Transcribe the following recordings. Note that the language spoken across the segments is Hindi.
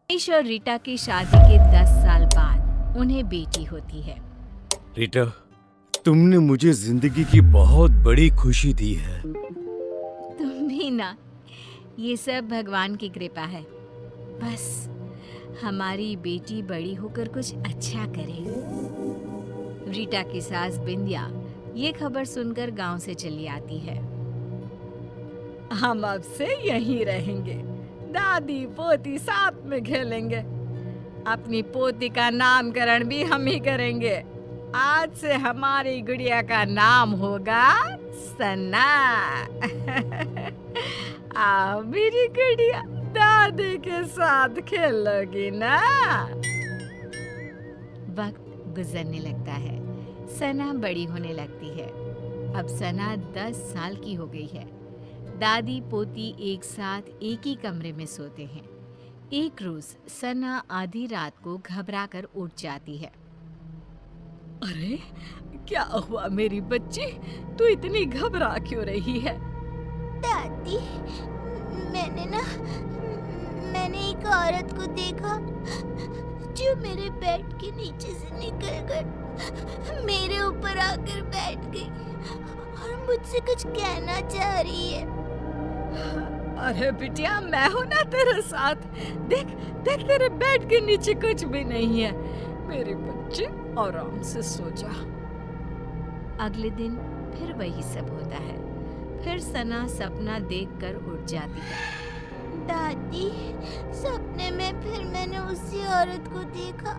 उमेश और रीटा की शादी के 10 साल बाद उन्हें बेटी होती है। रीटा, तुमने मुझे जिंदगी की बहुत बड़ी खुशी दी है। तुम भी ना, ये सब भगवान की कृपा है। बस हमारी बेटी बड़ी होकर कुछ अच्छा करे। रीटा की सास बिंदिया ये खबर सुनकर गांव से चली आती है। हम अब से यहीं रहेंगे, दादी पोती साथ में खेलेंगे। अपनी पोती का नामकरण भी हम ही करेंगे। आज से हमारी गुड़िया का नाम होगा सना। आओ मेरी गुड़िया, दादी के साथ खेलोगी ना। वक्त गुजरने लगता है, सना बड़ी होने लगती है। अब सना 10 साल की हो गई है। दादी पोती एक साथ एक ही कमरे में सोते हैं। एक रोज सना आधी रात को घबराकर उठ जाती है। अरे क्या हुआ मेरी बच्ची, तू इतनी घबरा क्यों रही है? दादी, मैंने एक औरत को देखा जो मेरे बेड के नीचे से निकलकर मेरे ऊपर आकर बैठ गई और मुझसे कुछ कहना चाह रही है। अरे बिटिया, मैं हूं ना तेरे साथ। देख देख, तेरे बेड के नीचे कुछ भी नहीं है। मेरी बच्ची आराम से सो जा। अगले दिन फिर वही सब होता है। फिर सना सपना देखकर उठ जाती है। दादी, सपने में फिर मैंने उसी औरत को देखा।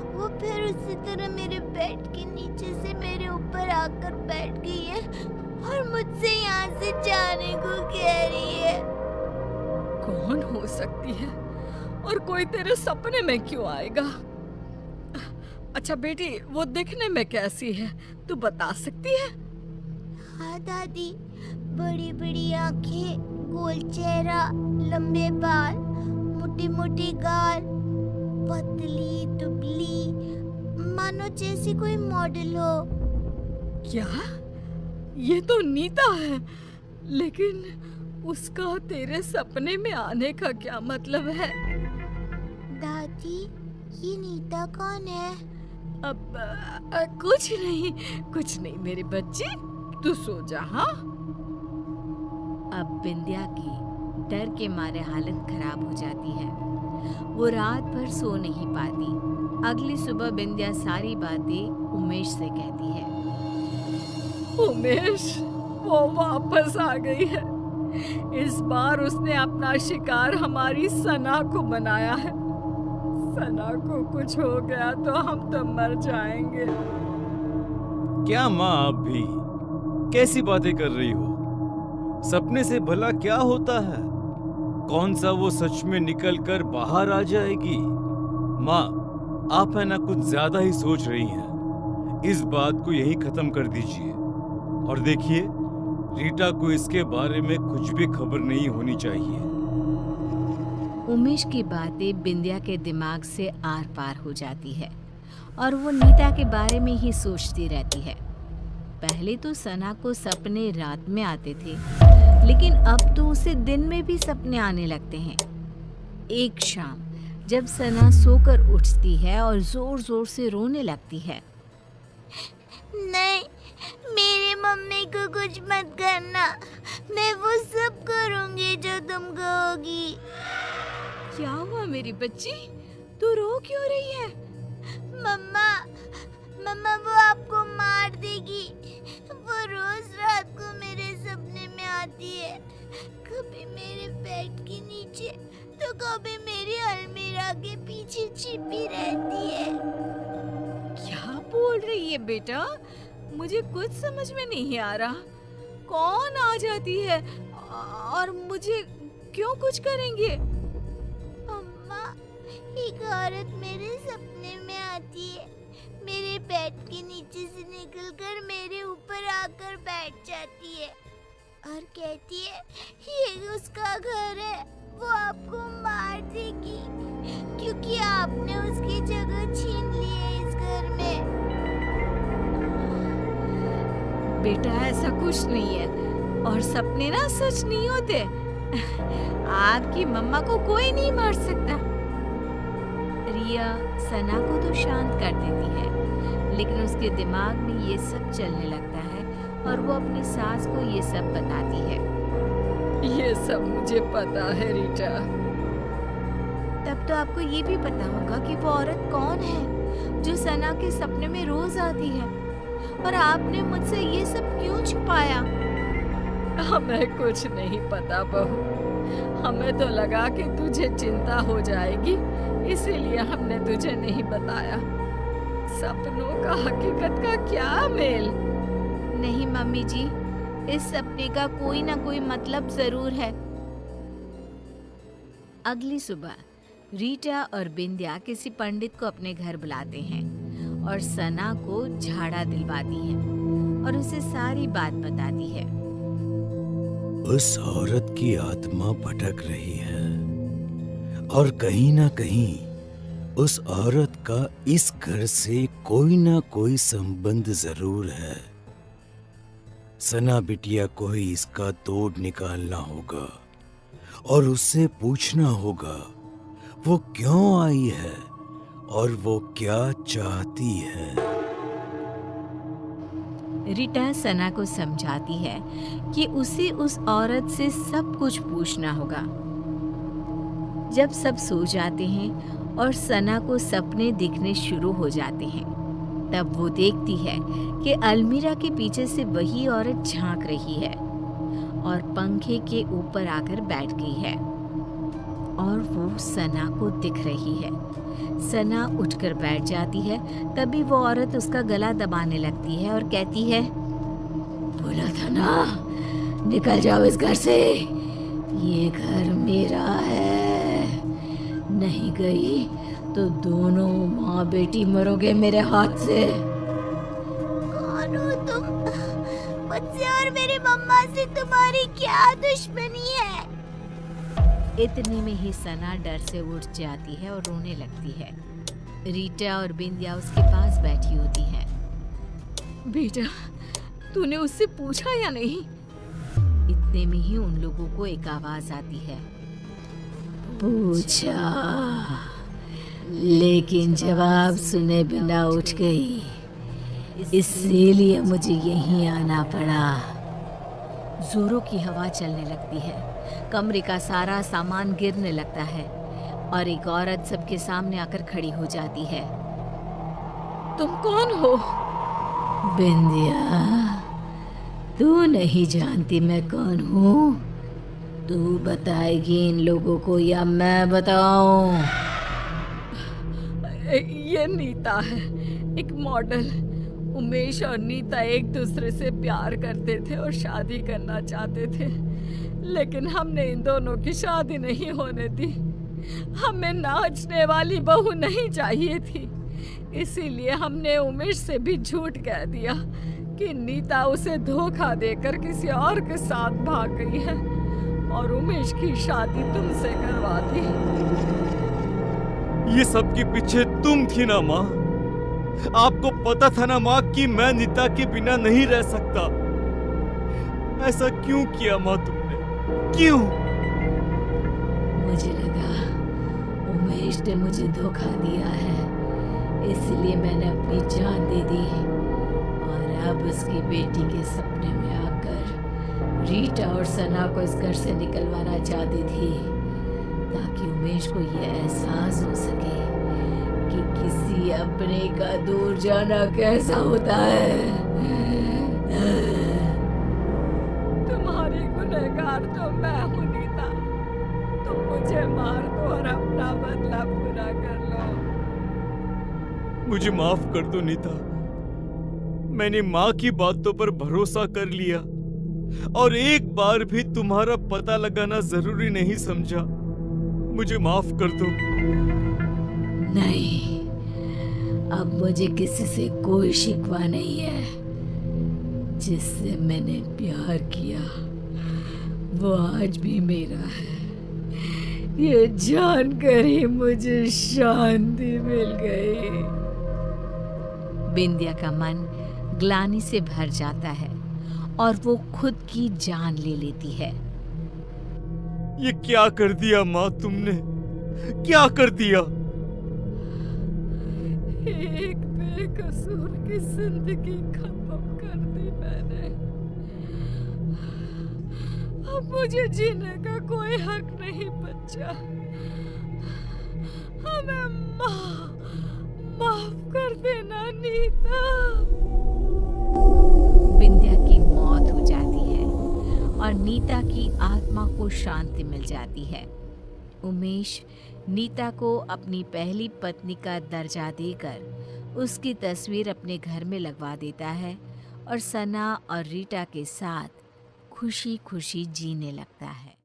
वो फिर उसी तरह मेरे बेड के नीचे से मेरे ऊपर आकर बैठ गई है और मुझसे यहाँ से जाने को कह रही है। कौन हो सकती है और कोई तेरे सपने में क्यों आएगा? अच्छा बेटी, वो दिखने में कैसी है, तू बता सकती है? हाँ दादी, बड़ी बड़ी आंखें, गोल चेहरा, लंबे बाल, मोटी मोटी गाल, पतली दुबली, मानो जैसी कोई मॉडल हो। क्या? ये तो नीता है, लेकिन उसका तेरे सपने में आने का क्या मतलब है? दादी, ये नीता कौन है? अब कुछ नहीं मेरी बच्ची, तू सो जा। हाँ, अब बिंदिया की डर के मारे हालत खराब हो जाती है। वो रात भर सो नहीं पाती। अगली सुबह बिंदिया सारी बातें उमेश से कहती है। उमेश, वो वापस आ गई है। इस बार उसने अपना शिकार हमारी सना को बनाया है। सना को कुछ हो गया तो हम तो मर जाएंगे। क्या माँ, आप भी कैसी बातें कर रही हो? सपने से भला क्या होता है? कौन सा वो सच में निकल कर बाहर आ जाएगी? माँ, आप है ना कुछ ज्यादा ही सोच रही हैं। इस बात को यहीं खत्म कर दीजिए। और देखिए, रीटा को इसके बारे में कुछ भी खबर नहीं होनी चाहिए। उमेश की बातें बिंदिया के दिमाग से आर पार हो जाती है और वो नीता के बारे में ही सोचती रहती है। पहले तो सना को सपने रात में आते थे, लेकिन अब तो उसे दिन में भी सपने आने लगते हैं। एक शाम जब सना सोकर उठती है और जोर जोर से रोने लगती है। नहीं, मेरी मम्मी को कुछ मत करना। मैं वो सब करूंगी जो तुम कहोगी। क्या हुआ मेरी बच्ची, तू रो क्यों रही है? मम्मा वो आपको मार देगी। वो रोज रात को मेरे सपने में आती है, कभी मेरे बेड के नीचे तो कभी मेरी अलमीरा के पीछे छिपी रहती है। क्या बोल रही है बेटा? मुझे कुछ समझ में नहीं आ रहा। कौन आ जाती है और मुझे क्यों कुछ करेंगे? अम्मा, एक औरत मेरे सपने में आती है, मेरे बेड के नीचे से निकलकर मेरे ऊपर आकर बैठ जाती है और कहती है ये उसका घर है, वो आपको मार देगी क्योंकि आपने उसकी जगह छीन ली है इस घर में। बेटा, ऐसा कुछ नहीं है और सपने ना सच नहीं होते। आपकी मम्मा को कोई नहीं मार सकता। रिया सना को तो शांत कर देती है, लेकिन उसके दिमाग में ये सब चलने लगता है और वो अपनी सास को ये सब बताती है। ये सब मुझे पता है रीटा। तब तो आपको ये भी पता होगा कि वो औरत कौन है जो सना के सपने में रोज आती है, और आपने मुझसे ये सब क्यों छुपाया? हमें कुछ नहीं पता बहू, हमें तो लगा कि तुझे चिंता हो जाएगी, इसीलिए हमने तुझे नहीं बताया। सपनों का हकीकत का क्या मेल? नहीं मम्मी जी, इस सपने का कोई ना कोई मतलब जरूर है। अगली सुबह रीटा और बिंदिया किसी पंडित को अपने घर बुलाते हैं और सना को झाड़ा दिलवाती है और उसे सारी बात बताती है। उस औरत की आत्मा भटक रही है और कहीं ना कहीं उस औरत का इस घर से कोई ना कोई संबंध जरूर है। सना बिटिया को ही इसका तोड़ निकालना होगा और उससे पूछना होगा वो क्यों आई है और वो क्या चाहती है। रीटा सना को समझाती है कि उसे उस औरत से सब कुछ पूछना होगा। जब सब सो जाते हैं और सना को सपने दिखने शुरू हो जाते हैं, तब वो देखती है कि अलमीरा के पीछे से वही औरत झांक रही है और पंखे के ऊपर आकर बैठ गई है और वो सना को दिख रही है। सना उठकर बैठ जाती है, तभी वो औरत उसका गला दबाने लगती है और कहती है, बोला था ना, निकल जाओ इस घर से, ये घर मेरा है, नहीं गई तो दोनों माँ बेटी मरोगे मेरे हाथ से। कौन हो तुम? मुझसे और मेरी मम्मा से तुम्हारी क्या दुश्मनी है? इतने में ही सना डर से उठ जाती है और रोने लगती है। रीटा और बिंदिया उसके पास बैठी होती है। बेटा, तूने उससे पूछा या नहीं? इतने में ही उन लोगों को एक आवाज आती है। पूछा, लेकिन जवाब सुने बिना उठ गई, इसीलिए मुझे यहीं आना पड़ा। जोरों की हवा चलने लगती है, कमरे का सारा सामान गिरने लगता है और एक औरत सबके सामने आकर खड़ी हो जाती है। तुम कौन हो? बिंदिया, तू नहीं जानती मैं कौन हूँ? तू बताएगी इन लोगों को या मैं बताऊं? ये नीता है, एक मॉडल। उमेश और नीता एक दूसरे से प्यार करते थे और शादी करना चाहते थे, लेकिन हमने इन दोनों की शादी नहीं होने दी। हमें नाचने वाली बहू नहीं चाहिए थी, इसीलिए हमने उमेश से भी झूठ कह दिया कि नीता उसे धोखा देकर किसी और के साथ भाग गई है और उमेश की शादी तुमसे करवा दी। ये सब के पीछे तुम थी ना माँ? आपको पता था ना माँ कि मैं नीता के बिना नहीं रह सकता। ऐसा क्यों किया माँ तुमने? क्यों? मुझे लगा उमेश ने मुझे धोखा दिया है, इसलिए मैंने अपनी जान दे दी और अब उसकी बेटी के सपने में आकर रीटा और सना को इस घर से निकलवाना चाहती थी, ताकि उमेश को ये एहसास हो सके कि किसी अपने का दूर जाना कैसा होता है। तुम्हारी गुनहगार तो मैं हूँ नीता, तुम मुझे मार दो और अपना बदला पूरा कर लो। मुझे माफ कर दो नीता, मैंने माँ की बातों पर भरोसा कर लिया और एक बार भी तुम्हारा पता लगाना जरूरी नहीं समझा। मुझे माफ कर दो। नहीं, अब मुझे किसी से कोई शिकवा नहीं है। जिससे मैंने प्यार किया वो आज भी मेरा है। ये जानकर ही मुझे शांति मिल गई। बिंदिया का मन ग्लानि से भर जाता है और वो खुद की जान ले लेती है। ये क्या कर दिया माँ तुमने? क्या कर दिया? एक बेकसूर की जिंदगी खत्म कर दी मैंने। अब मुझे जीने का कोई हक नहीं बचा। हमें माफ कर देना नीता। विंध्या की मौत हो जाती है और नीता की आत्मा को शांति मिल जाती है। उमेश नीता को अपनी पहली पत्नी का दर्जा देकर उसकी तस्वीर अपने घर में लगवा देता है और सना और रीटा के साथ खुशी खुशी जीने लगता है।